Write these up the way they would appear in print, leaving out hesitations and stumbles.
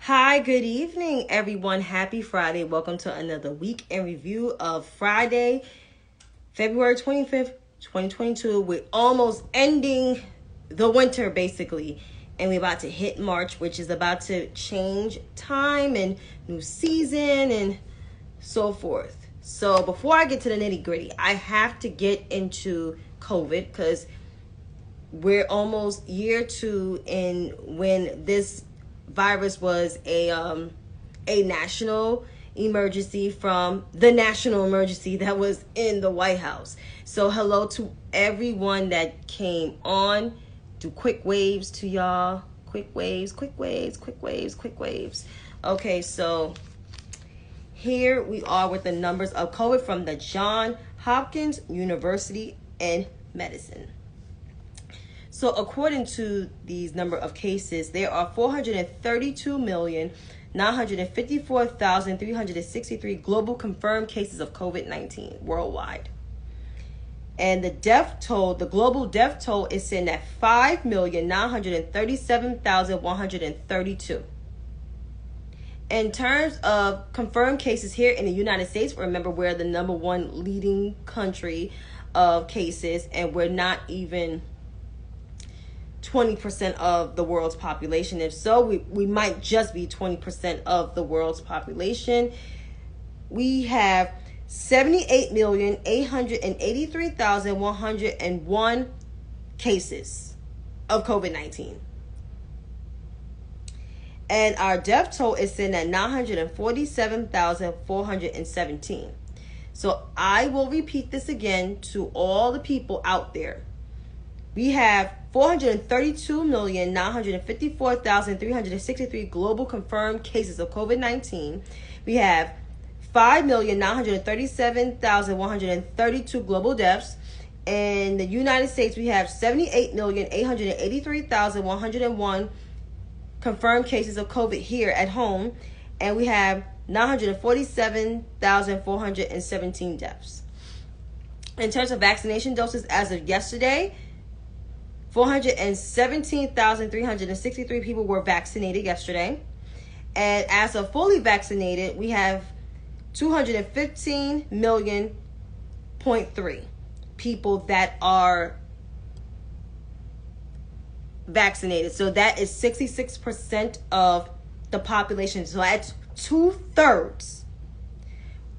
Hi, good evening, everyone. Happy Friday. Welcome to another week in review of Friday, February 25th, 2022. We're almost ending the winter, basically, and we're about to hit March, which is about to change time and new season and so forth. So before I get to the nitty gritty, I have to get into COVID because we're almost year two in when this virus was a national emergency from the national emergency that was in the White House. So hello to everyone that came on. Do quick waves to y'all. Quick waves, quick waves, quick waves, quick waves. Okay, so here we are with the numbers of COVID from the Johns Hopkins University in Medicine. So according to these number of cases, there are 432,954,363 global confirmed cases of COVID-19 worldwide. And the global death toll is sitting at 5,937,132. In terms of confirmed cases here in the United States, remember we're the number one leading country of cases, and we're not even 20% of the world's population. If so, we might just be 20% of the world's population. We have 78,883,101 cases of COVID-19. And our death toll is sitting at 947,417. So I will repeat this again to all the people out there. We have 432,954,363 global confirmed cases of COVID-19. We have 5,937,132 global deaths. In the United States, we have 78,883,101 confirmed cases of COVID here at home. And we have 947,417 deaths. In terms of vaccination doses as of yesterday, 417,363 people were vaccinated yesterday. And as of fully vaccinated, we have 215 million people that are vaccinated. So that is 66% of the population. So that's 2/3.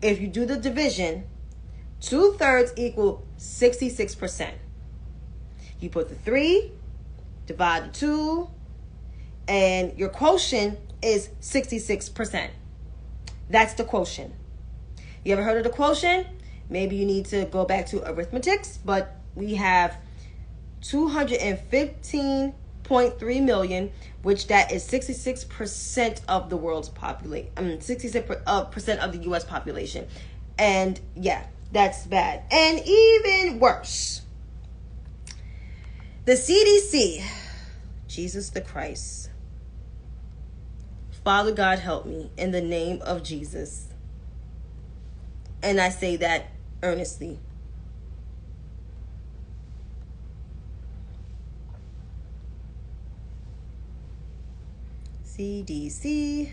If you do the division, 2/3 equal 66%. You put the 3, divide the 2, and your quotient is 66%. That's the quotient. You ever heard of the quotient? Maybe you need to go back to arithmetics, but we have 215.3 million, which that is 66% of the world's population. 66% of the U.S. population. And yeah, that's bad. And even worse, the CDC, Jesus the Christ, Father God help me in the name of Jesus. And I say that earnestly. CDC,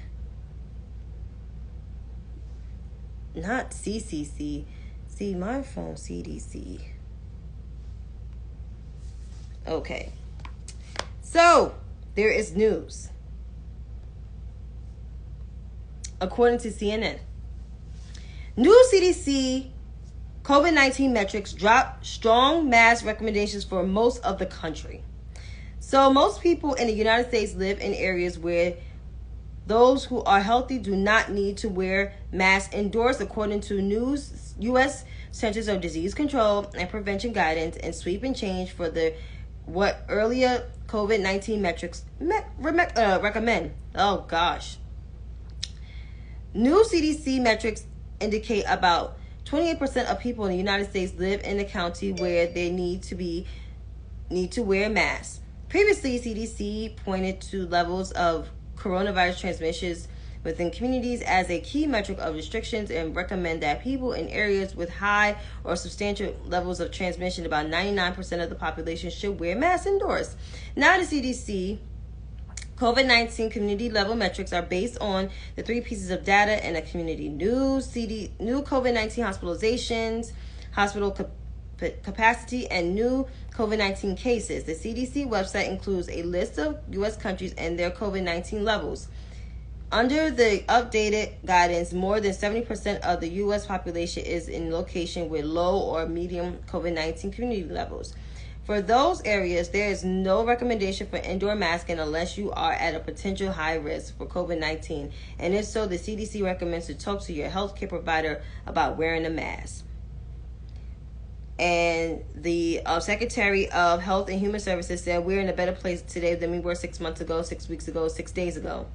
not CCC. See, my phone, CDC. Okay, so there is news. According to CNN, new CDC COVID-19 metrics drop strong mask recommendations for most of the country. So most people in the United States live in areas where those who are healthy do not need to wear masks indoors, according to new U.S. Centers of Disease Control and Prevention guidance and sweeping change for the what earlier COVID-19 metrics recommend. Oh gosh. New CDC metrics indicate about 28% of people in the United States live in a county where they need to wear masks. Previously, CDC pointed to levels of coronavirus transmissions within communities as a key metric of restrictions and recommend that people in areas with high or substantial levels of transmission, about 99% of the population, should wear masks indoors. Now the CDC COVID-19 community level metrics are based on the three pieces of data in a community: new COVID-19 hospitalizations, hospital capacity, and new COVID-19 cases. The CDC website includes a list of U.S. countries and their COVID-19 levels. Under the updated guidance, more than 70% of the U.S. population is in location with low or medium COVID-19 community levels. For those areas, there is no recommendation for indoor masking unless you are at a potential high risk for COVID-19. And if so, the CDC recommends to talk to your healthcare provider about wearing a mask. And the Secretary of Health and Human Services said we're in a better place today than we were 6 months ago, 6 weeks ago, 6 days ago.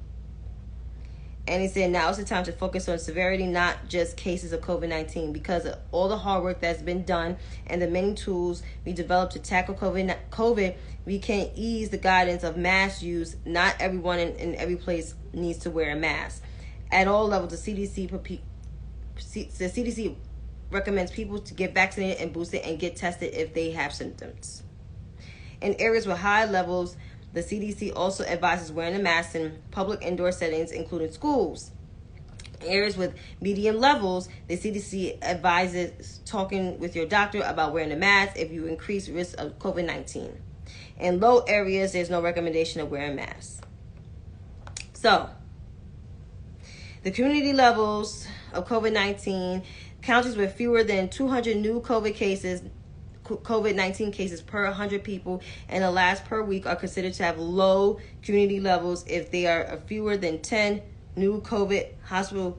And he said now is the time to focus on severity, not just cases of COVID-19, because of all the hard work that's been done and the many tools we developed to tackle COVID, we can ease the guidance of mask use. Not everyone in every place needs to wear a mask. At all levels, the CDC recommends people to get vaccinated and boosted and get tested if they have symptoms. In areas with high levels, the CDC also advises wearing a mask in public indoor settings, including schools. In areas with medium levels, the CDC advises talking with your doctor about wearing a mask if you increase risk of COVID-19. In low areas, there's no recommendation of wearing masks. So, the community levels of COVID-19, counties with fewer than 200 new COVID-19 cases per 100 people in the last per week are considered to have low community levels if they are fewer than 10 new COVID hospital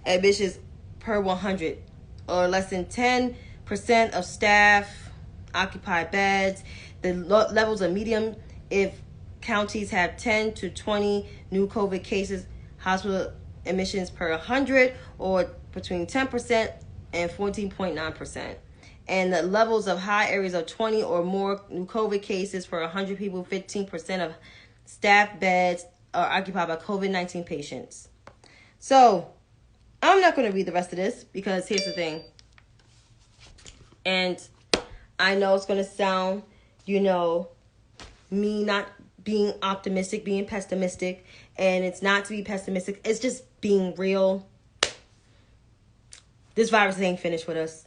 admissions per 100, or less than 10% of staff occupied beds. The levels are medium if counties have 10 to 20 new COVID cases, hospital admissions per 100, or between 10% and 14.9%. And the levels of high areas of 20 or more new COVID cases per 100 people, 15% of staff beds are occupied by COVID-19 patients. So, I'm not going to read the rest of this because here's the thing. And I know it's going to sound, me not being optimistic, being pessimistic. And it's not to be pessimistic. It's just being real. This virus ain't finished with us.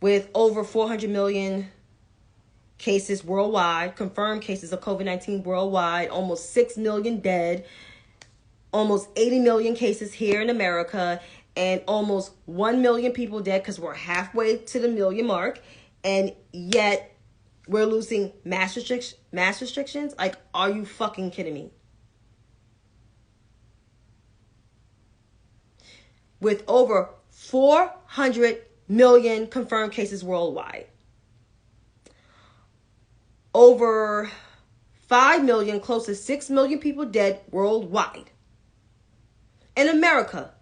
With over 400 million cases worldwide, confirmed cases of COVID-19 worldwide, almost 6 million dead, almost 80 million cases here in America, and almost 1 million people dead because we're halfway to the million mark, and yet we're losing mass restrictions? Like, are you fucking kidding me? With over 400 million confirmed cases worldwide, over 5 million, close to 6 million people dead worldwide. In America,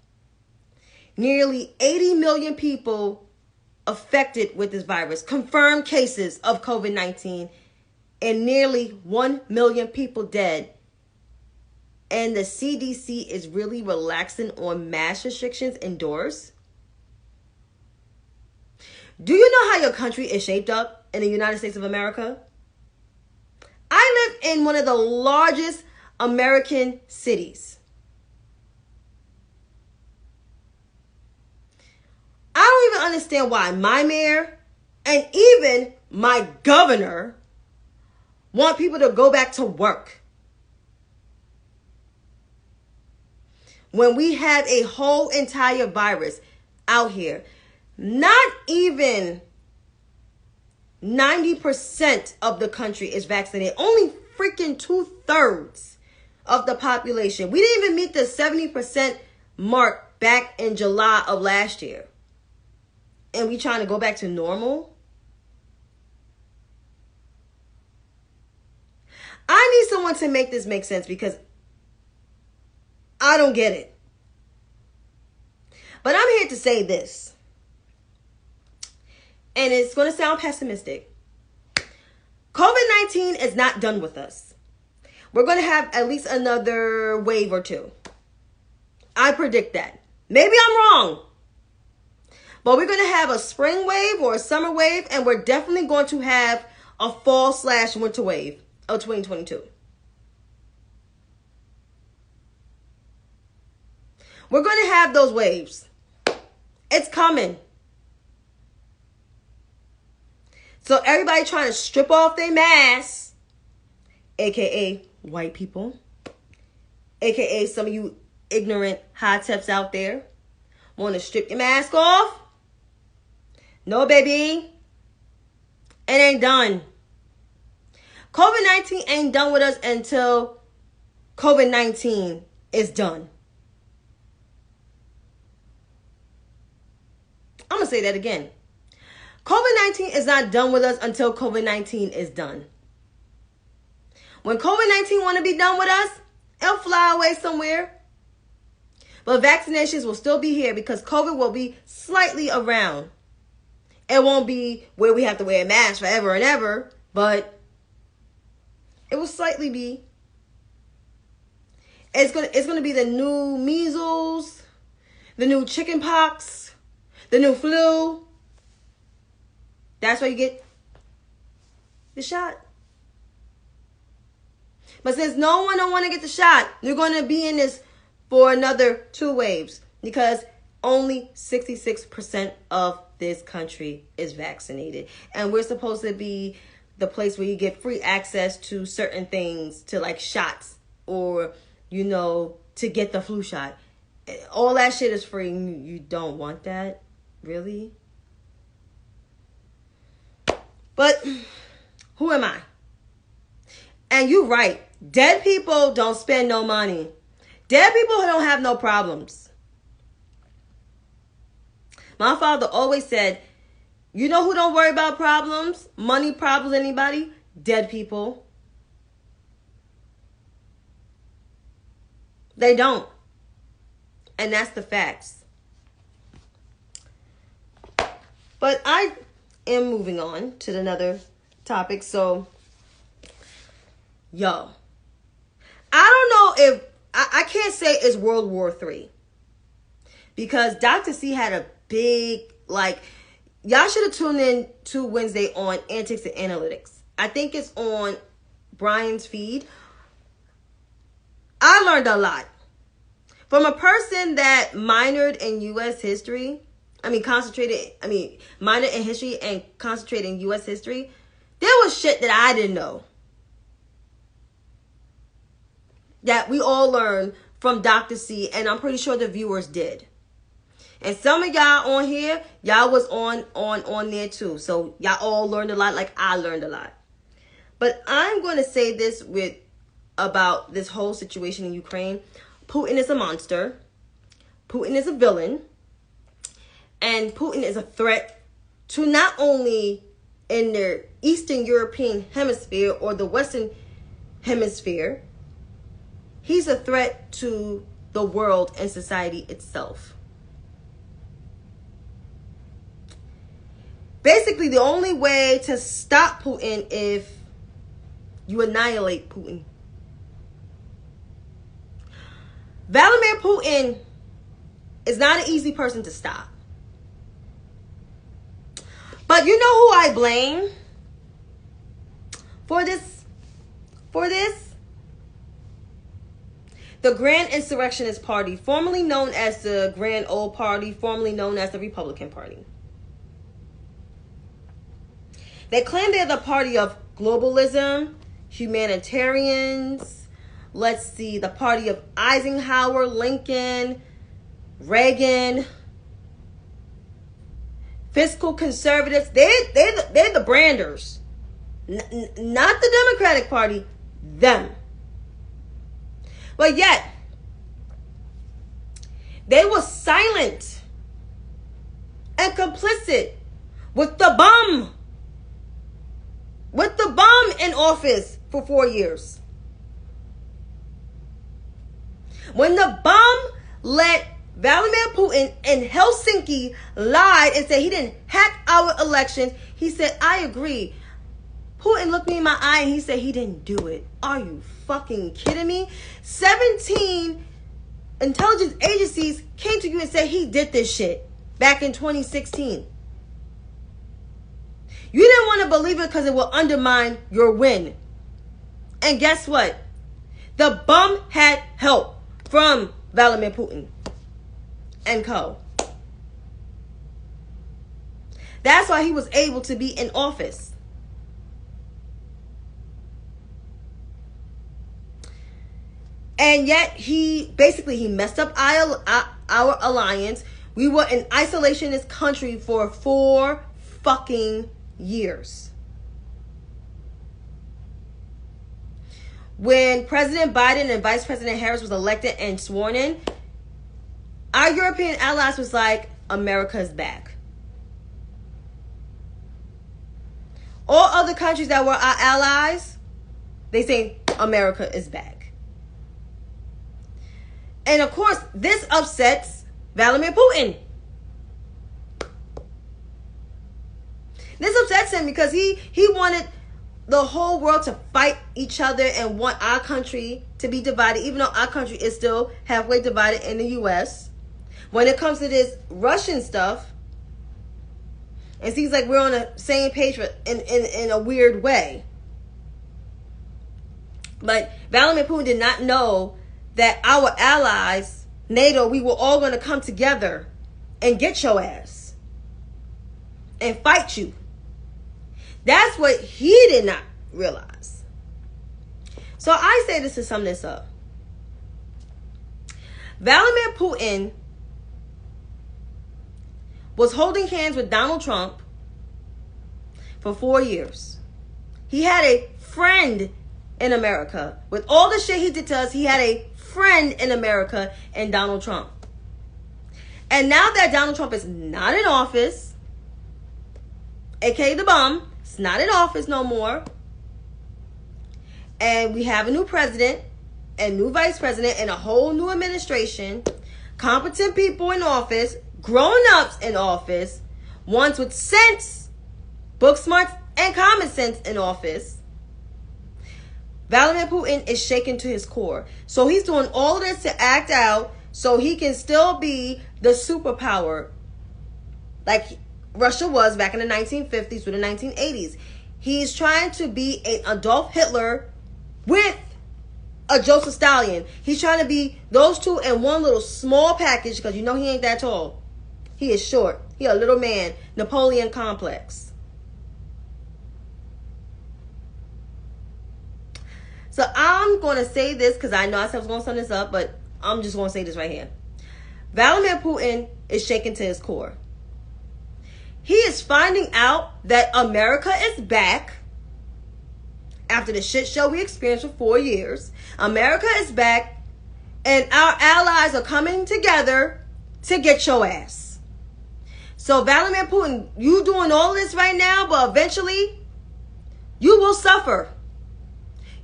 nearly 80 million people affected with this virus, confirmed cases of COVID-19, and nearly 1 million people dead. And the CDC is really relaxing on mass restrictions indoors. Do you know how your country is shaped up in the United States of America? I live in one of the largest American cities. I don't even understand why my mayor and even my governor want people to go back to work when we have a whole entire virus out here. Not even 90% of the country is vaccinated. Only freaking 2/3 of the population. We didn't even meet the 70% mark back in July of last year. And we trying to go back to normal? I need someone to make this make sense because I don't get it. But I'm here to say this. And it's going to sound pessimistic. COVID-19 is not done with us. We're going to have at least another wave or two. I predict that. Maybe I'm wrong. But we're going to have a spring wave or a summer wave. And we're definitely going to have a fall/winter wave of 2022. We're going to have those waves. It's coming. So everybody trying to strip off their masks, aka white people, aka some of you ignorant high tips out there, want to strip your mask off? No, baby. It ain't done. COVID-19 ain't done with us until COVID-19 is done. I'm going to say that again. COVID-19 is not done with us until COVID-19 is done. When COVID-19 want to be done with us, it'll fly away somewhere. But vaccinations will still be here because COVID will be slightly around. It won't be where we have to wear a mask forever and ever, but it will slightly be. It's gonna be the new measles, the new chicken pox, the new flu. That's why you get the shot. But since no one don't want to get the shot, you're going to be in this for another 2 waves because only 66% of this country is vaccinated. And we're supposed to be the place where you get free access to certain things, to like shots or, to get the flu shot. All that shit is free. You don't want that? Really? But who am I? And you're right. Dead people don't spend no money. Dead people don't have no problems. My father always said, you know who don't worry about problems? Money problems, anybody? Dead people. They don't. And that's the facts. But I am moving on to another topic. So, yo, I don't know if, I can't say it's World War III. Because Dr. C had a big, y'all should have tuned in to Wednesday on Antics and Analytics. I think it's on Brian's feed. I learned a lot. From a person that minored in U.S. history, minored in history and concentrated in U.S. history, there was shit that I didn't know. That we all learned from Dr. C, and I'm pretty sure the viewers did. And some of y'all on here, y'all was on there too. So y'all all learned a lot like I learned a lot. But I'm going to say this about this whole situation in Ukraine. Putin is a monster. Putin is a villain. And Putin is a threat to not only in the Eastern European hemisphere or the Western hemisphere. He's a threat to the world and society itself. Basically, the only way to stop Putin is you annihilate Putin. Vladimir Putin is not an easy person to stop. But you know who I blame for this? The Grand Insurrectionist Party, formerly known as the Grand Old Party, formerly known as the Republican Party. They claim they're the party of globalism, humanitarians, the party of Eisenhower, Lincoln, Reagan, fiscal conservatives. They're the branders. Not the Democratic Party, them. But yet, they were silent and complicit with the bum in office for 4 years. When the bum let Vladimir Putin in Helsinki lied and said he didn't hack our elections, he said, I agree. Putin looked me in my eye and he said he didn't do it. Are you fucking kidding me? 17 intelligence agencies came to you and said he did this shit back in 2016. You didn't want to believe it because it will undermine your win. And guess what? The bum had help from Vladimir Putin. and co. That's why he was able to be in office. And yet he messed up our alliance. We were an isolationist country for 4 fucking years. When President Biden and Vice President Harris was elected and sworn in, our European allies was like, America's back. All other countries that were our allies, they say America is back. And of course, this upsets Vladimir Putin. This upsets him because he wanted the whole world to fight each other and want our country to be divided, even though our country is still halfway divided in the U.S. When it comes to this Russian stuff, it seems like we're on the same page in a weird way. But Vladimir Putin did not know that our allies, NATO, we were all going to come together and get your ass and fight you. That's what he did not realize. So I say this to sum this up. Vladimir Putin was holding hands with Donald Trump for 4 years. He had a friend in America. With all the shit he did to us, he had a friend in America in Donald Trump. And now that Donald Trump is not in office, aka the bum, it's not in office no more, and we have a new president and new vice president and a whole new administration, competent people in office, grown-ups in office, ones with sense, book smarts, and common sense in office, Vladimir Putin is shaken to his core. So he's doing all of this to act out so he can still be the superpower like Russia was back in the 1950s through the 1980s. He's trying to be an Adolf Hitler with a Joseph Stalin. He's trying to be those two in one little small package because you know he ain't that tall. He is short. He a little man. Napoleon complex. So I'm going to say this because I know I said I was going to sum this up, but I'm just going to say this right here. Vladimir Putin is shaken to his core. He is finding out that America is back after the shit show we experienced for 4 years. America is back and our allies are coming together to get your ass. So Vladimir Putin, you doing all this right now, but eventually you will suffer.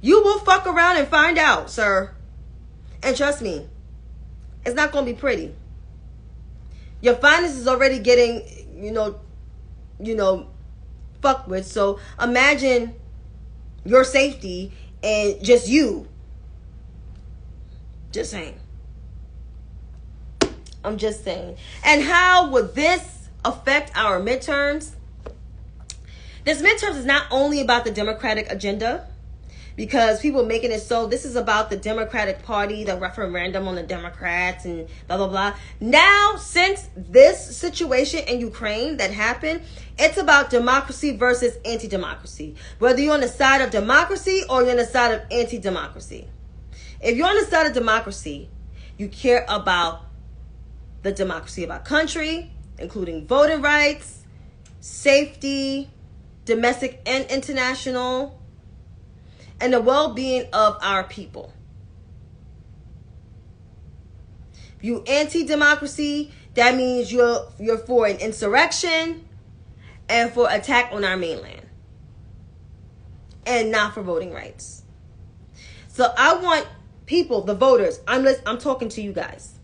You will fuck around and find out, sir. And trust me, it's not going to be pretty. Your finances is already getting, fucked with. So imagine your safety and just you. Just saying. I'm just saying. And how would this affect our midterms? This midterms is not only about the Democratic agenda, because people making it so this is about the Democratic Party, the referendum on the Democrats and blah, blah, blah. Now, since this situation in Ukraine that happened, it's about democracy versus anti-democracy. Whether you're on the side of democracy or you're on the side of anti-democracy. If you're on the side of democracy, you care about the democracy of our country, including voting rights, safety, domestic and international, and the well-being of our people. If you anti-democracy, that means you're for an insurrection and for attack on our mainland. And not for voting rights. So I want people, the voters, I'm talking to you guys.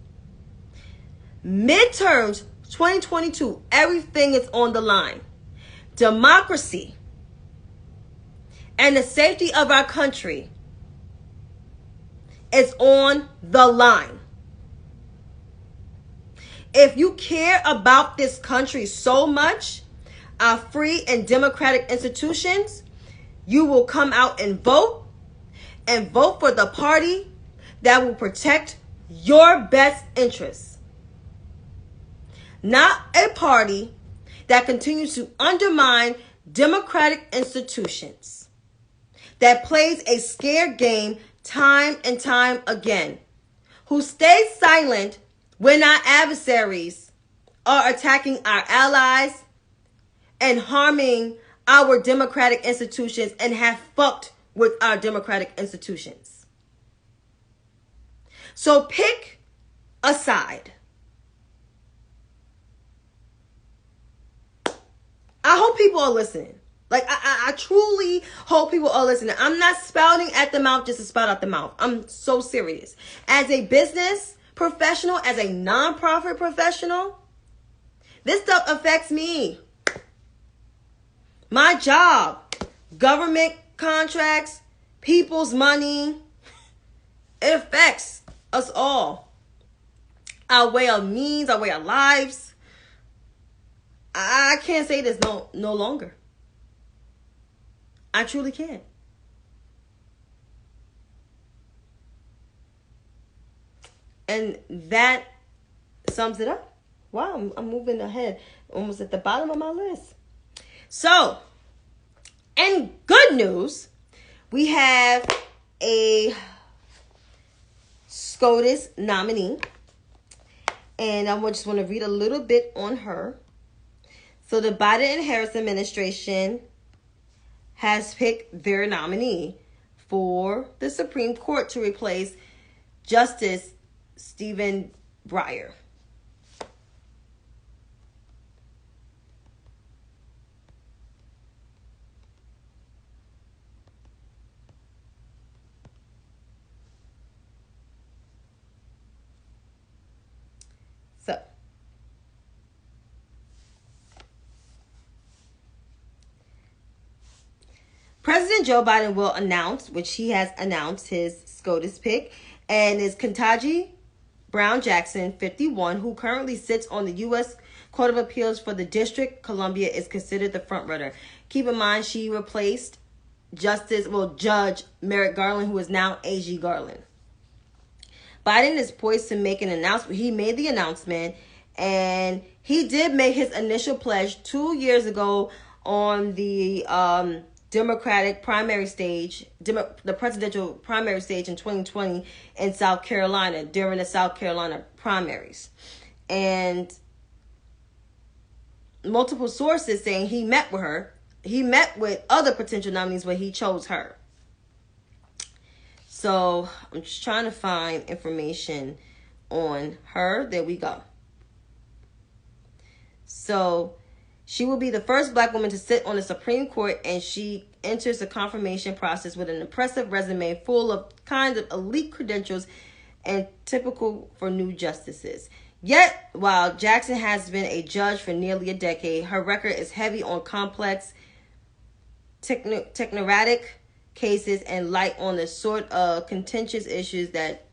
Midterms 2022, everything is on the line. Democracy and the safety of our country is on the line. If you care about this country so much, our free and democratic institutions, you will come out and vote for the party that will protect your best interests. not a party that continues to undermine democratic institutions, that plays a scared game time and time again, who stays silent when our adversaries are attacking our allies and harming our democratic institutions and have fucked with our democratic institutions. So pick a side. I hope people are listening. Like, I truly hope people are listening. I'm not spouting at the mouth just to spout out the mouth. I'm so serious. As a business professional, as a nonprofit professional, this stuff affects me. My job, government contracts, people's money, it affects us all. Our way of means, our way of lives. I can't say this no longer. I truly can't. And that sums it up. Wow, I'm moving ahead. Almost at the bottom of my list. So, in good news, we have a SCOTUS nominee. And I just want to read a little bit on her. So the Biden and Harris administration has picked their nominee for the Supreme Court to replace Justice Stephen Breyer. So, President Joe Biden will announce, which he has announced, his SCOTUS pick, and is Ketanji Brown Jackson, 51, who currently sits on the U.S. Court of Appeals for the District Columbia, is considered the frontrunner. Keep in mind, she replaced Judge Merrick Garland, who is now A.G. Garland. Biden is poised to make an announcement. He made the announcement, and he did make his initial pledge 2 years ago on the Democratic primary stage, the presidential primary stage in 2020 in South Carolina, during the South Carolina primaries. And multiple sources saying he met with her. He met with other potential nominees, but he chose her. So I'm just trying to find information on her. There we go. So she will be the first Black woman to sit on the Supreme Court, and she enters the confirmation process with an impressive resume full of kinds of elite credentials and typical for new justices. Yet, while Jackson has been a judge for nearly a decade, her record is heavy on complex, technocratic cases and light on the sort of contentious issues that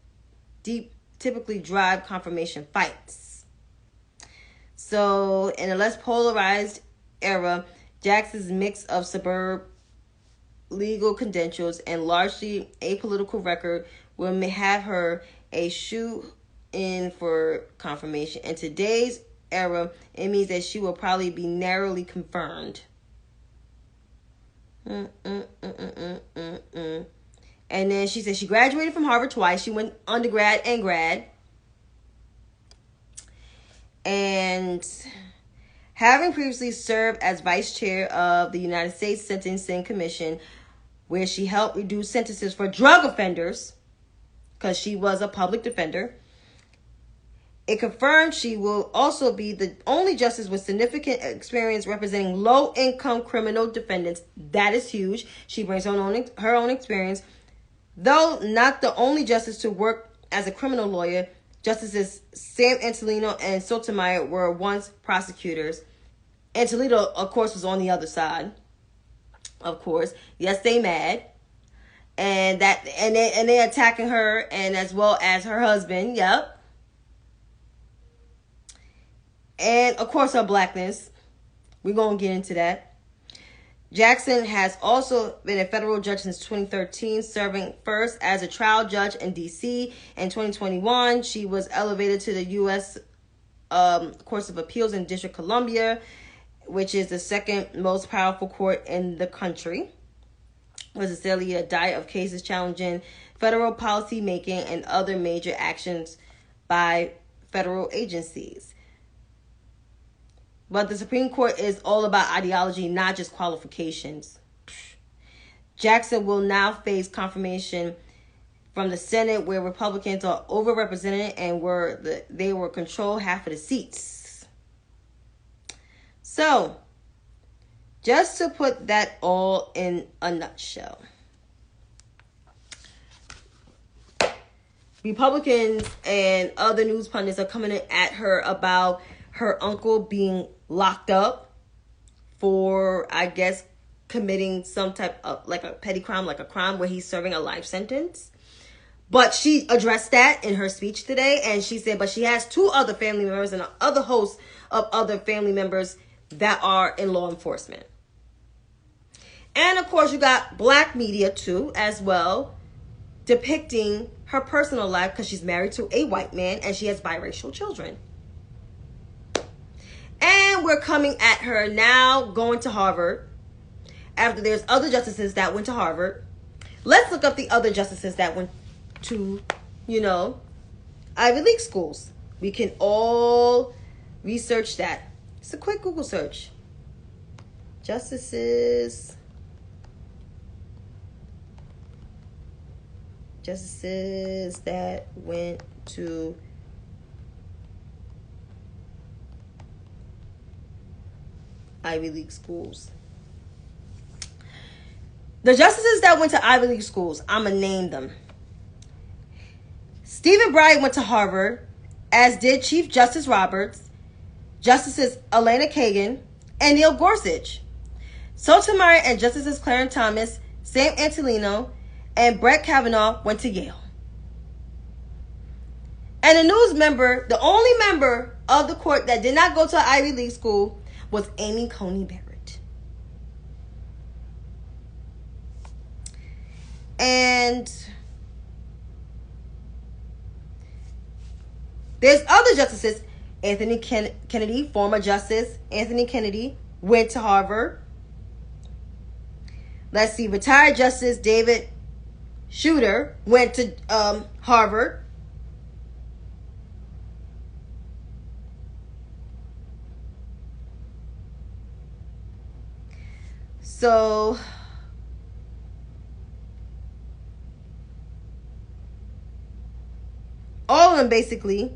typically drive confirmation fights. So, in a less polarized era, Jackson's mix of suburb legal credentials and largely apolitical record will have her a shoe-in for confirmation. In today's era, it means that she will probably be narrowly confirmed. And then she said she graduated from Harvard twice. She went undergrad and grad. And having previously served as vice chair of the United States Sentencing Commission, where she helped reduce sentences for drug offenders, because she was a public defender, it confirmed she will also be the only justice with significant experience representing low-income criminal defendants. That is huge. She brings her own experience. Though not the only justice to work as a criminal lawyer, Justices Sam Antolino and Sotomayor were once prosecutors. Antolino, of course, was on the other side. Of course. Yes, they mad. And they attacking her, and as well as her husband. Yep. And of course her blackness. We're going to get into that. Jackson has also been a federal judge since 2013, serving first as a trial judge in D.C. In 2021, she was elevated to the U.S. Courts of Appeals in District of Columbia, which is the second most powerful court in the country, was essentially a diet of cases challenging federal policy making and other major actions by federal agencies. But the Supreme Court is all about ideology, not just qualifications. Jackson will now face confirmation from the Senate, where Republicans are overrepresented and they will control half of the seats. So, just to put that all in a nutshell, Republicans and other news pundits are coming at her about her uncle being locked up for, I guess, committing some type of like a petty crime, like a crime where he's serving a life sentence. But she addressed that in her speech today, and she said, but she has 2 other family members and other hosts of other family members that are in law enforcement. And of course, you got black media too, as well, depicting her personal life because she's married to a white man and she has biracial children. And we're coming at her now going to Harvard after there's other justices that went to Harvard. Let's look up the other justices that went to, Ivy League schools. We can all research that. It's a quick Google search. Justices that went to Ivy League schools. The justices that went to Ivy League schools, I'm going to name them. Stephen Breyer went to Harvard, as did Chief Justice Roberts, Justices Elena Kagan, and Neil Gorsuch. Sotomayor and Justices Clarence Thomas, Sam Antonino, and Brett Kavanaugh went to Yale. And the only member of the court that did not go to an Ivy League school was Amy Coney Barrett. And there's other justices. Anthony Kennedy, former Justice Anthony Kennedy, went to Harvard. Let's see, retired Justice David Souter went to Harvard. So all of them basically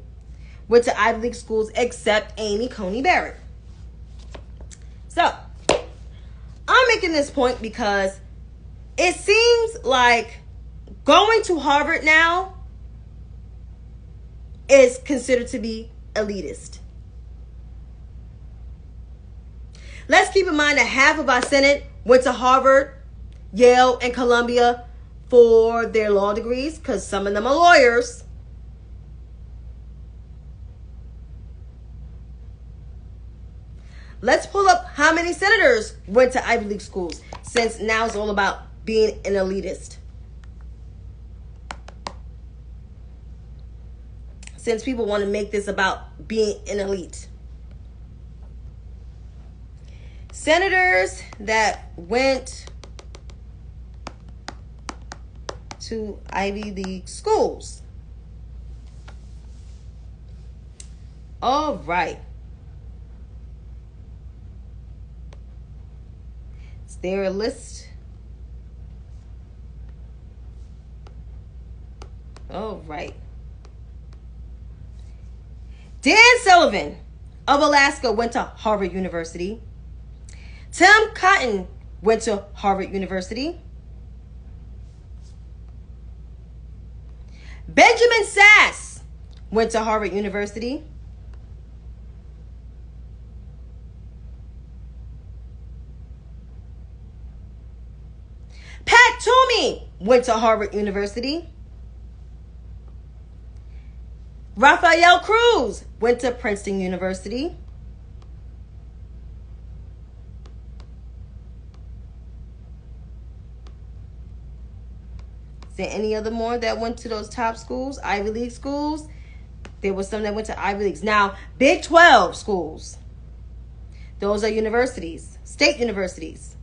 went to Ivy League schools except Amy Coney Barrett. So I'm making this point because it seems like going to Harvard now is considered to be elitist. Let's keep in mind that half of our Senate went to Harvard, Yale, and Columbia for their law degrees, because some of them are lawyers. Let's pull up how many senators went to Ivy League schools, since now it's all about being an elitist. Since people want to make this about being an elite. Senators that went to Ivy League schools. All right. Is there a list? All right. Dan Sullivan of Alaska went to Harvard University. Tim Cotton went to Harvard University. Benjamin Sass went to Harvard University. Pat Toomey went to Harvard University. Rafael Cruz went to Princeton University. Is there any other more that went to those top schools, Ivy League schools? There was some that went to Ivy Leagues. Now, Big 12 schools. Those are universities. State universities.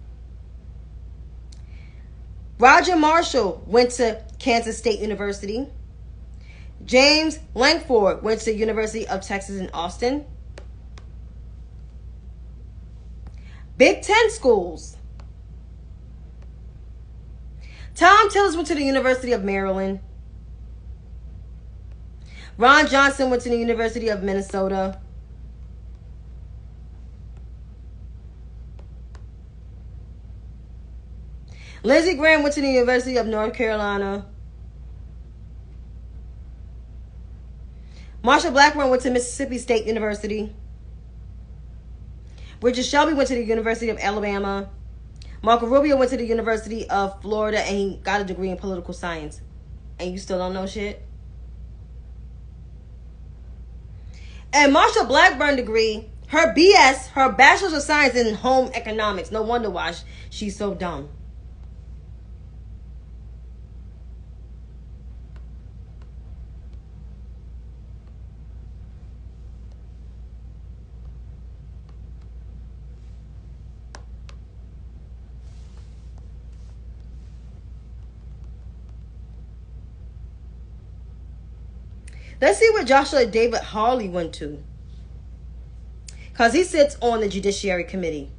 Roger Marshall went to Kansas State University. James Langford went to University of Texas in Austin. Big 10 schools. Tom Tillis went to the University of Maryland. Ron Johnson went to the University of Minnesota. Lindsey Graham went to the University of North Carolina. Marsha Blackburn went to Mississippi State University. Richard Shelby went to the University of Alabama. Marco Rubio went to the University of Florida and he got a degree in political science. And you still don't know shit? And Marsha Blackburn degree, her BS, her Bachelor's of Science in Home Economics. No wonder why she's so dumb. Let's see what Joshua David Hawley went to. Because he sits on the Judiciary Committee.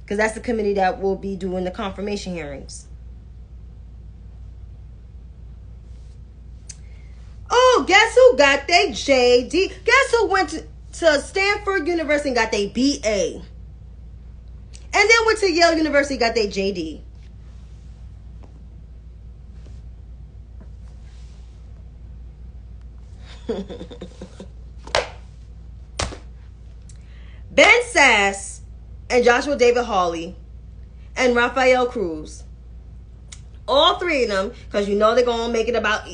Because that's the committee that will be doing the confirmation hearings. Oh, guess who got their JD? Guess who went to Stanford University and got their BA? And then went to Yale University and got their JD. Ben Sass and Joshua David Hawley and Rafael Cruz, all three of them, because you know they're gonna make it about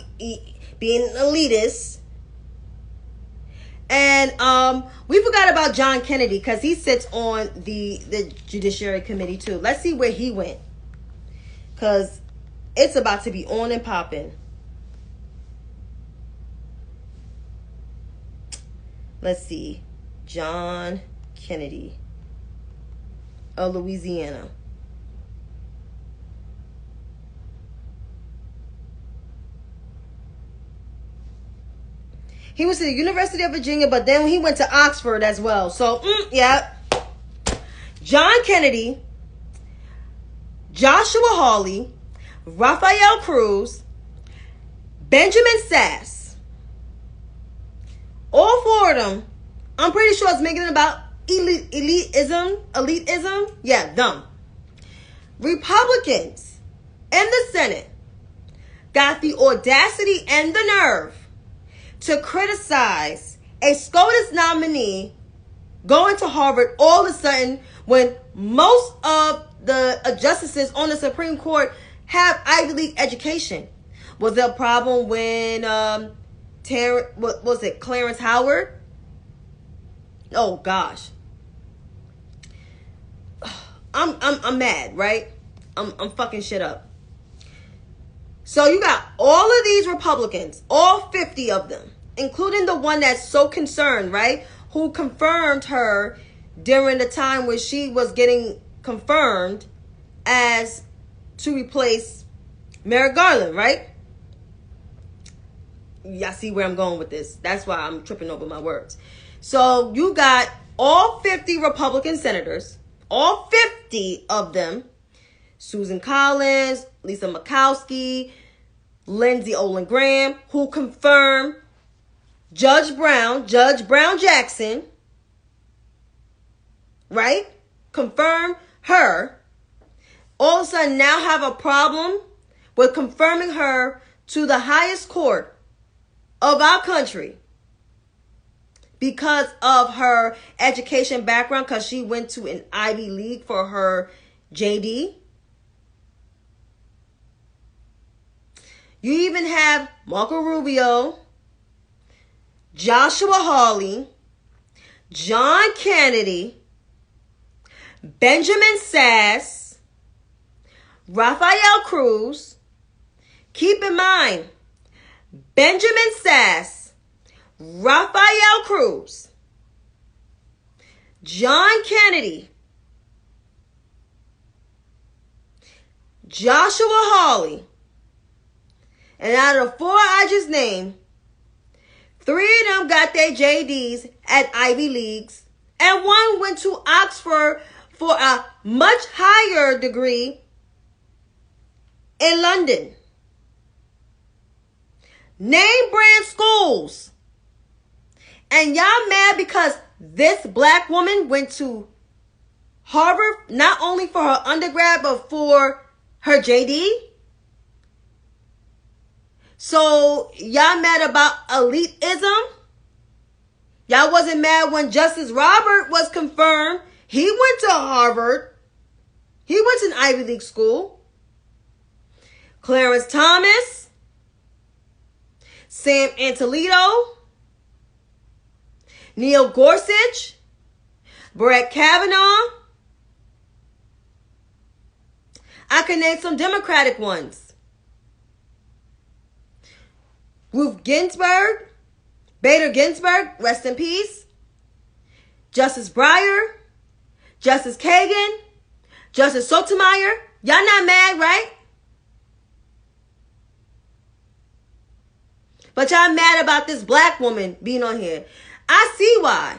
being elitist. And we forgot about John Kennedy because he sits on the Judiciary Committee too. Let's see where he went, because it's about to be on and popping. Let's see. John Kennedy of Louisiana. He went to the University of Virginia, but then he went to Oxford as well. So, yeah. John Kennedy, Joshua Hawley, Rafael Cruz, Benjamin Sass. All four of them, I'm pretty sure it's making it about elitism. Yeah, them. Republicans in the Senate got the audacity and the nerve to criticize a SCOTUS nominee going to Harvard all of a sudden when most of the justices on the Supreme Court have Ivy League education. Was there a problem when what was it, Clarence Howard? Oh gosh, I'm mad, right? I'm fucking shit up. So you got all of these Republicans, all 50 of them, including the one that's so concerned, right? Who confirmed her during the time when she was getting confirmed as to replace Merrick Garland, right? Y'all see where I'm going with this. That's why I'm tripping over my words. So you got all 50 Republican senators, all 50 of them, Susan Collins, Lisa Murkowski, Lindsey Olin Graham, who confirmed Judge Brown Jackson, right? Confirm her. All of a sudden now have a problem with confirming her to the highest court of our country because of her education background, because she went to an Ivy League for her JD. You even have Marco Rubio, Joshua Hawley, John Kennedy, Benjamin Sass, Rafael Cruz. Keep in mind, Benjamin Sass Rafael Cruz, John Kennedy, Joshua Hawley, and out of the four I just named, 3 of them got their JDs at Ivy Leagues, and one went to Oxford for a much higher degree in London. Name brand schools. And y'all mad because this black woman went to Harvard, not only for her undergrad, but for her JD? So y'all mad about elitism? Y'all wasn't mad when Justice Robert was confirmed. He went to Harvard. He went to an Ivy League school. Clarence Thomas, Sam Antolino, Neil Gorsuch, Brett Kavanaugh. I can name some Democratic ones. Ruth Ginsburg, Bader Ginsburg, rest in peace. Justice Breyer, Justice Kagan, Justice Sotomayor. Y'all not mad, right? But y'all mad about this black woman being on here. I see why.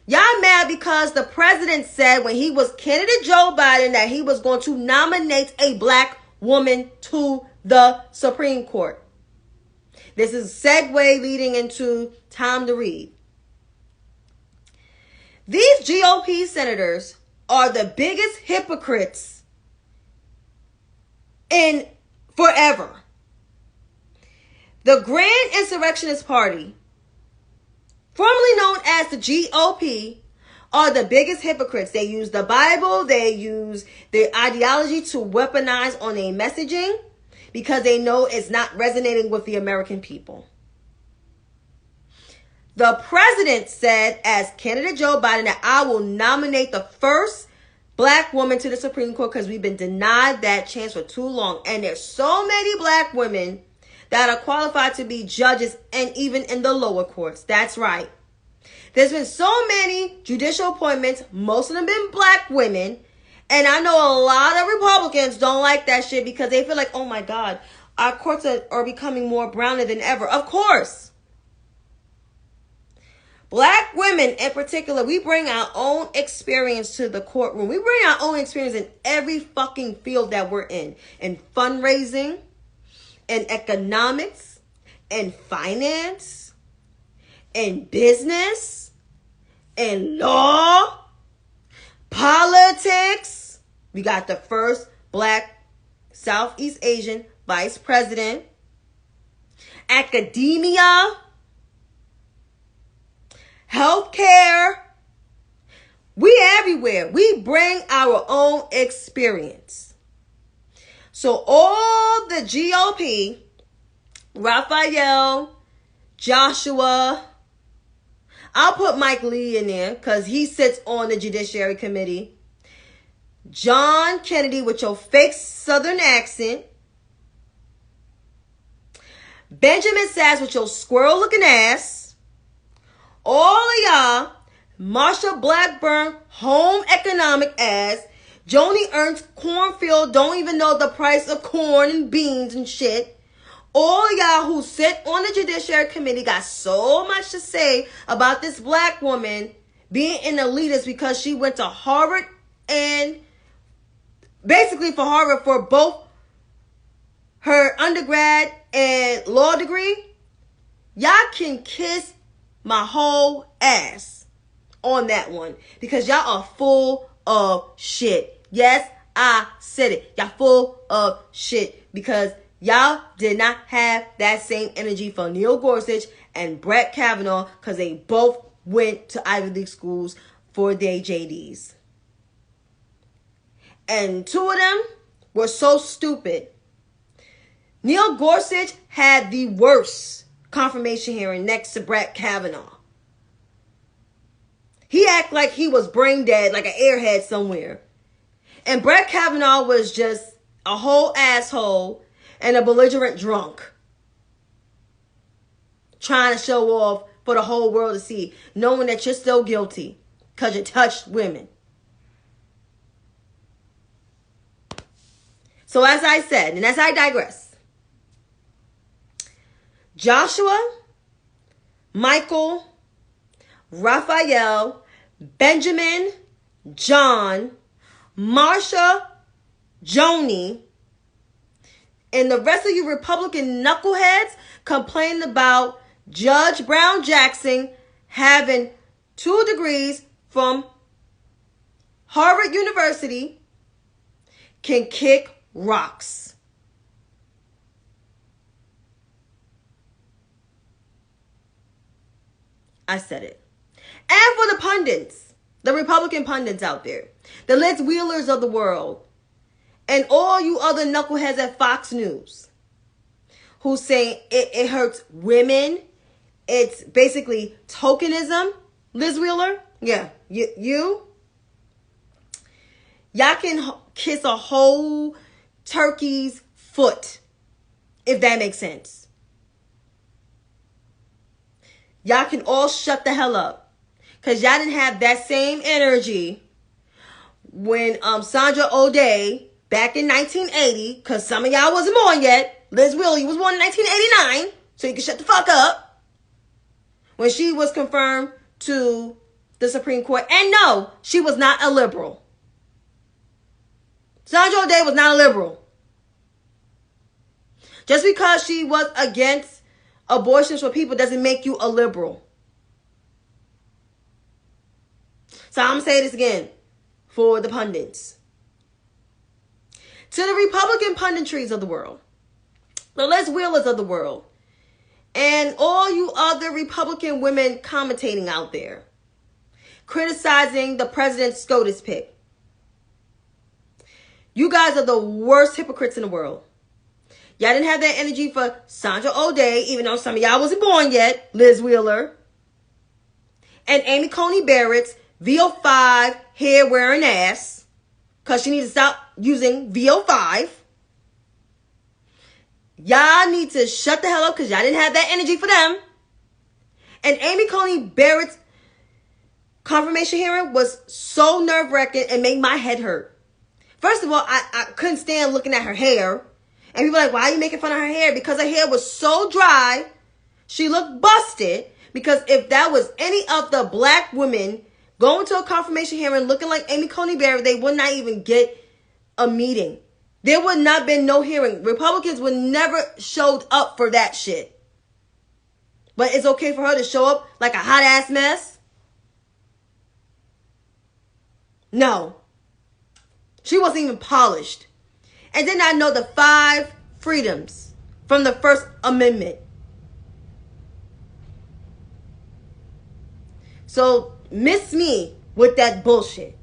Y'all mad because the president said when he was candidate Joe Biden that he was going to nominate a black woman to the Supreme Court. This is a segue leading into time to read. These GOP senators are the biggest hypocrites in forever. The Grand Insurrectionist Party, formerly known as the GOP, are the biggest hypocrites. They use the Bible, they use their ideology to weaponize on their messaging because they know it's not resonating with the American people. The president said, as candidate Joe Biden, that I will nominate the first black woman to the Supreme Court because we've been denied that chance for too long. And there's so many black women that are qualified to be judges and even in the lower courts. That's right. There's been so many judicial appointments, most of them been black women. And I know a lot of Republicans don't like that shit because they feel like, oh my God, our courts are becoming more browner than ever. Of course. Black women in particular, we bring our own experience to the courtroom. We bring our own experience in every fucking field that we're in fundraising, in economics, in finance, in business, in law, politics. We got the first black Southeast Asian vice president, academia, healthcare. We everywhere. We bring our own experience. So all the GOP, Raphael, Joshua, I'll put Mike Lee in there because he sits on the Judiciary Committee. John Kennedy with your fake Southern accent. Benjamin Sass with your squirrel looking ass. All of y'all, Marsha Blackburn, home economic ass. Joni Ernst, cornfield, don't even know the price of corn and beans and shit. All y'all who sit on the Judiciary Committee got so much to say about this black woman being an elitist because she went to Harvard and basically for Harvard for both her undergrad and law degree. Y'all can kiss my whole ass on that one because y'all are full of shit. Yes, I said it. Y'all full of shit because y'all did not have that same energy for Neil Gorsuch and Brett Kavanaugh because they both went to Ivy League schools for their JDs. And 2 of them were so stupid. Neil Gorsuch had the worst confirmation hearing next to Brett Kavanaugh. He acted like he was brain dead, like an airhead somewhere. And Brett Kavanaugh was just a whole asshole and a belligerent drunk. trying to show off for the whole world to see, knowing that you're still guilty because you touched women. So as I said, and as I digress, Joshua, Michael, Raphael, Benjamin, John, Marsha, Joni, and the rest of you Republican knuckleheads complain about Judge Brown Jackson having 2 degrees from Harvard University can kick rocks. I said it. And for the pundits, the Republican pundits out there, the Liz Wheelers of the world, and all you other knuckleheads at Fox News who say it hurts women, it's basically tokenism, Liz Wheeler, yeah, y'all can kiss a whole turkey's foot, if that makes sense. Y'all can all shut the hell up. Because y'all didn't have that same energy when Sandra O'Day, back in 1980, because some of y'all wasn't born yet. Liz Wheeler, you was born in 1989, so you can shut the fuck up. When she was confirmed to the Supreme Court. And no, she was not a liberal. Sandra O'Day was not a liberal. Just because she was against abortions for people doesn't make you a liberal. So I'm going to say this again for the pundits. To the Republican punditries of the world, the Liz Wheelers of the world, and all you other Republican women commentating out there, criticizing the president's SCOTUS pick. You guys are the worst hypocrites in the world. Y'all didn't have that energy for Sandra O'Day, even though some of y'all wasn't born yet, Liz Wheeler. And Amy Coney Barrett's VO5 hair wearing ass, because she needs to stop using VO5. Y'all need to shut the hell up because y'all didn't have that energy for them. And Amy Coney Barrett's confirmation hearing was so nerve-wracking and made my head hurt. First of all, I couldn't stand looking at her hair. And people were like, why are you making fun of her hair? Because her hair was so dry, she looked busted. Because if that was any of the black women going to a confirmation hearing looking like Amy Coney Barrett, they would not even get a meeting. There would not have been no hearing. Republicans would never showed up for that shit. But it's okay for her to show up like a hot ass mess? No. She wasn't even polished. And then I know the 5 freedoms from the First Amendment. So miss me with that bullshit.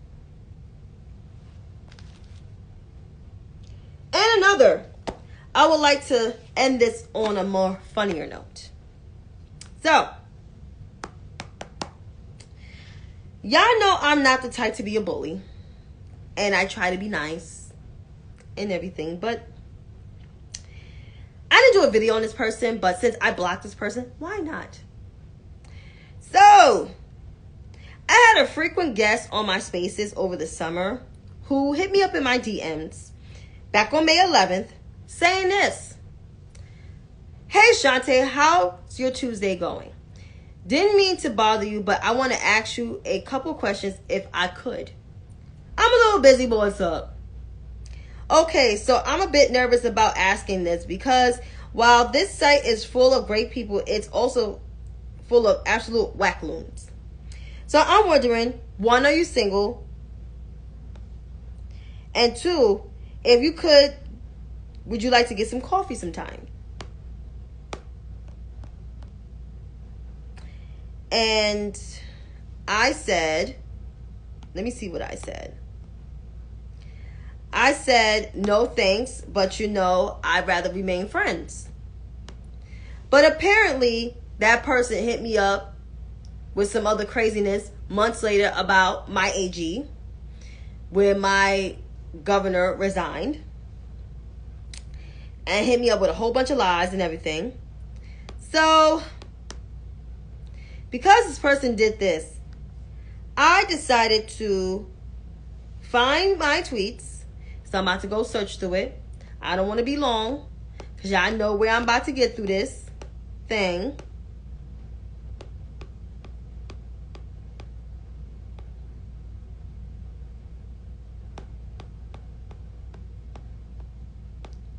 And another, I would like to end this on a more funnier note. So, y'all know I'm not the type to be a bully. And I try to be nice and everything. But I didn't do a video on this person. But since I blocked this person, why not? So, I had a frequent guest on my spaces over the summer who hit me up in my DMs back on May 11th saying this. Hey Chantay, how's your Tuesday going? Didn't mean to bother you, but I want to ask you a couple questions if I could. I'm a little busy, but what's up? Okay, so I'm a bit nervous about asking this because while this site is full of great people, it's also full of absolute whackloons. So I'm wondering, 1, are you single? And 2, if you could, would you like to get some coffee sometime? And I said, let me see what I said. I said, no thanks, but you know, I'd rather remain friends. But apparently, that person hit me up with some other craziness months later about my AG, where my governor resigned, and hit me up with a whole bunch of lies and everything. So because this person did this, I decided to find my tweets. So I'm about to go search through it. I don't want to be long because y'all know where I'm about to get through this thing.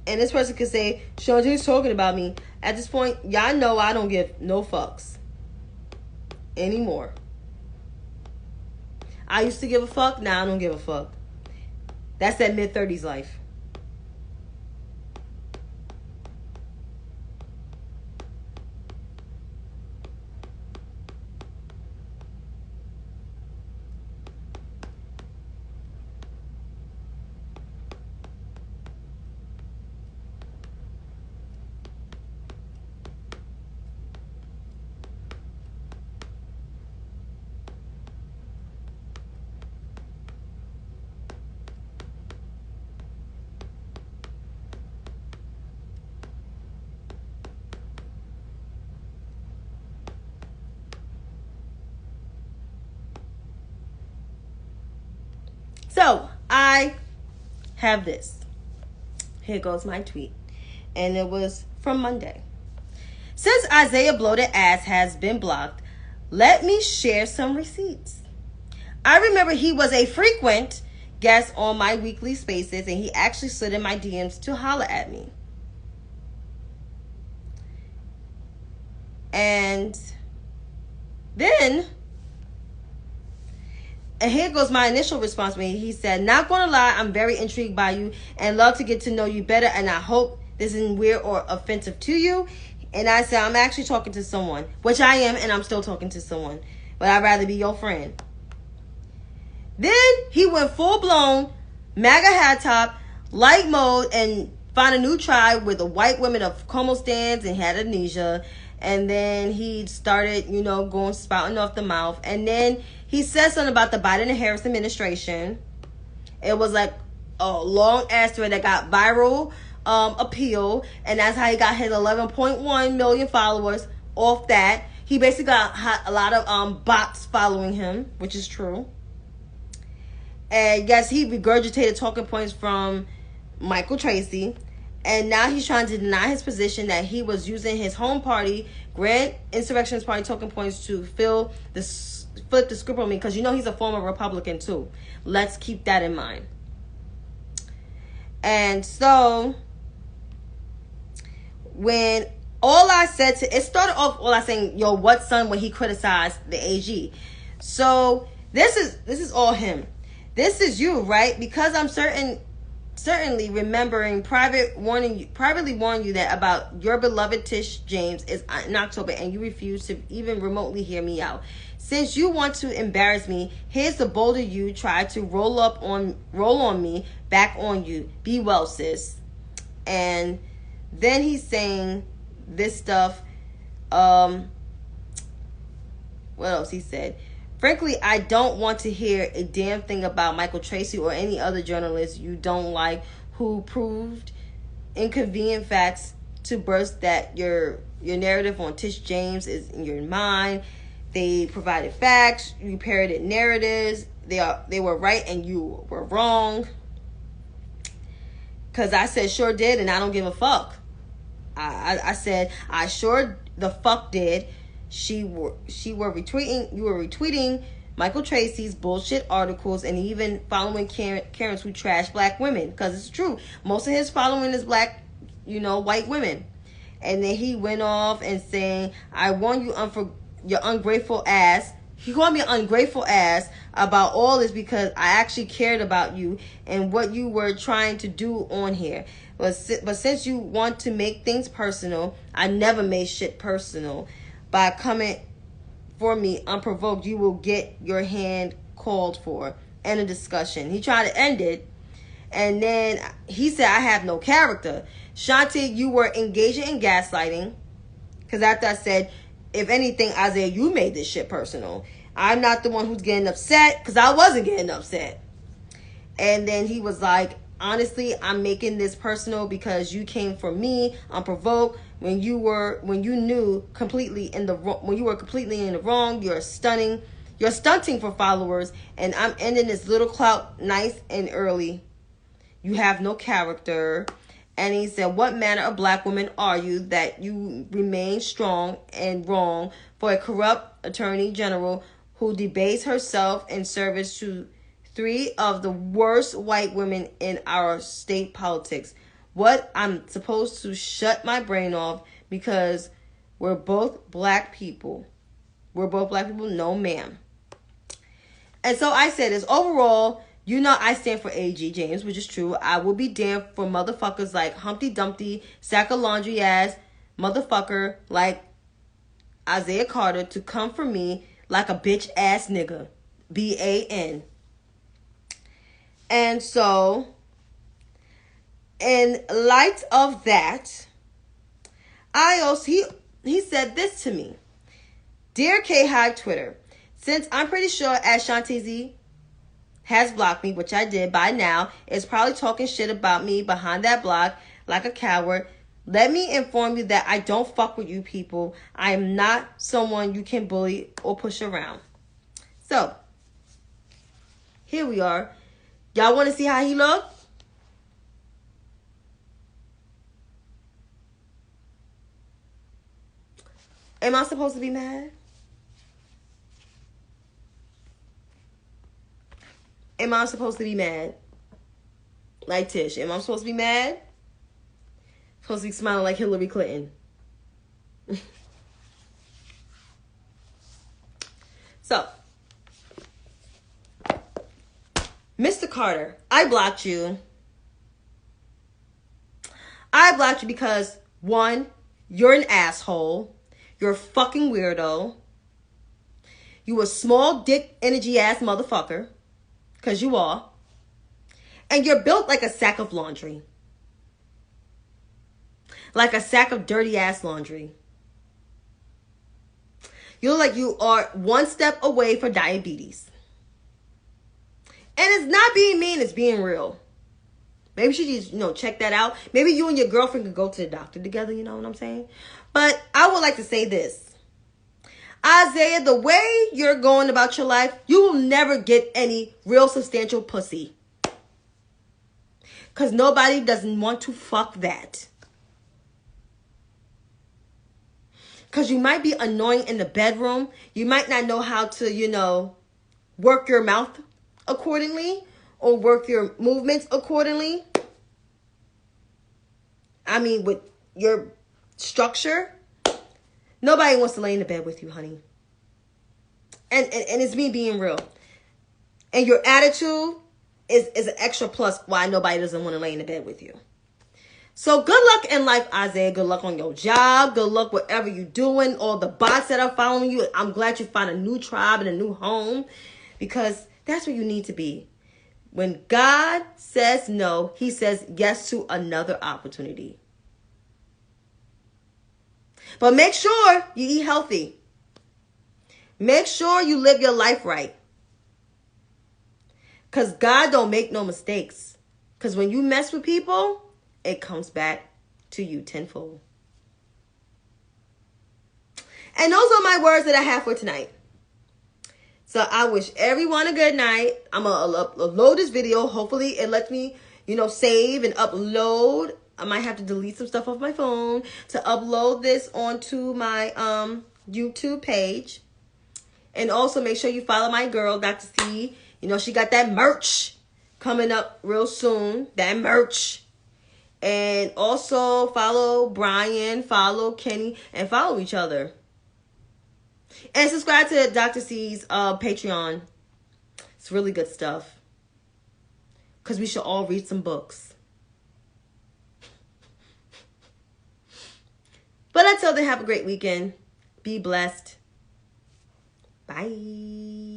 And this person could say, Chantay's talking about me. At this point, y'all know I don't give no fucks anymore. I used to give a fuck. Now I don't give a fuck. That's that mid-30s life. So, I have this. Here goes my tweet. And it was from Monday. Since Isaiah Bloated Ass has been blocked, let me share some receipts. I remember he was a frequent guest on my weekly spaces, and he actually slid in my DMs to holler at me. And then... And here goes my initial response when he said, not going to lie, I'm very intrigued by you and love to get to know you better. And I hope this isn't weird or offensive to you. And I said, I'm actually talking to someone, which I am, and I'm still talking to someone. But I'd rather be your friend. Then he went full blown, MAGA hat top, light mode, and found a new tribe with the white women of Como stands and had amnesia. And then he started, going spouting off the mouth. And then he said something about the Biden and Harris administration. It was like a long ass thread that got viral appeal. And that's how he got his 11.1 million followers off that. He basically got a lot of bots following him, which is true. And yes, he regurgitated talking points from Michael Tracy. And now he's trying to deny his position that he was using his home party, Grand Insurrectionist Party talking points to flip the script on me. Because he's a former Republican too. Let's keep that in mind. And so, when all I said it started off all I saying, yo, what son, when he criticized the AG. So, this is all him. This is you, right? Because I'm certainly remembering privately warning you that about your beloved Tish James is in October, and you refuse to even remotely hear me out. Since you want to embarrass me, here's the bolder you try to roll on me, back on you. Be well, sis. And then he's saying this stuff. What else he said? Frankly, I don't want to hear a damn thing about Michael Tracy or any other journalist you don't like who proved inconvenient facts to burst that your narrative on Tish James is in your mind. They provided facts, you parroted narratives. They were right and you were wrong. Because I said sure did, and I don't give a fuck. I said I sure the fuck did. You were retweeting Michael Tracy's bullshit articles and even following Karens who trash black women. Because it's true. Most of his following is black, white women. And then he went off and saying, I warn you your ungrateful ass. He called me an ungrateful ass about all this because I actually cared about you and what you were trying to do on here. But since you want to make things personal, I never made shit personal. By coming for me unprovoked, you will get your hand called for. End of discussion. He tried to end it. And then he said, I have no character. Chantay, you were engaging in gaslighting. Because after I said, if anything, Isaiah, you made this shit personal. I'm not the one who's getting upset. Because I wasn't getting upset. And then he was like, honestly, I'm making this personal because you came for me unprovoked when you were completely in the wrong. You're stunting for followers, and I'm ending this little clout nice and early. You have no character. And he said, what manner of black woman are you that you remain strong and wrong for a corrupt attorney general who debates herself in service to three of the worst white women in our state politics? What, I'm supposed to shut my brain off because we're both black people? No, ma'am. And so I said this overall. I stand for A.G. James, which is true. I will be damned for motherfuckers like Humpty Dumpty, sack of laundry ass motherfucker like Isaiah Carter to come for me like a bitch ass nigga. BAN. And so, in light of that, he said this to me. Dear K-High Twitter, since I'm pretty sure as Chantay has blocked me, which I did by now, is probably talking shit about me behind that block like a coward. Let me inform you that I don't fuck with you people. I am not someone you can bully or push around. So, here we are. Y'all want to see how he looked? Am I supposed to be mad? Am I supposed to be mad? Like Tish. Am I supposed to be mad? Supposed to be smiling like Hillary Clinton. So, Mr. Carter, I blocked you. I blocked you because, one, you're an asshole. You're a fucking weirdo. You a small dick energy ass motherfucker. Because you are. And you're built like a sack of laundry. Like a sack of dirty ass laundry. You look like you are one step away for diabetes. And it's not being mean, it's being real. Maybe you should just, check that out. Maybe you and your girlfriend could go to the doctor together, you know what I'm saying? But I would like to say this. Isaiah, the way you're going about your life, you will never get any real substantial pussy. Because nobody doesn't want to fuck that. Because you might be annoying in the bedroom. You might not know how to, work your mouth accordingly. Or work your movements accordingly. I mean, with your structure. Nobody wants to lay in the bed with you, honey. And it's me being real. And your attitude is an extra plus why nobody doesn't want to lay in the bed with you. So good luck in life, Isaiah. Good luck on your job. Good luck whatever you're doing. All the bots that are following you. I'm glad you found a new tribe and a new home. Because that's where you need to be. When God says no, he says yes to another opportunity. But make sure you eat healthy. Make sure you live your life right. Because God don't make no mistakes. Because when you mess with people, it comes back to you tenfold. And those are my words that I have for tonight. So I wish everyone a good night. I'm going to upload this video. Hopefully it lets me, save and upload. I might have to delete some stuff off my phone to upload this onto my YouTube page. And also make sure you follow my girl, Dr. C. She got that merch coming up real soon. That merch. And also follow Brian, follow Kenny, and follow each other. And subscribe to Dr. C's Patreon. It's really good stuff. Because we should all read some books. But until then, have a great weekend. Be blessed. Bye.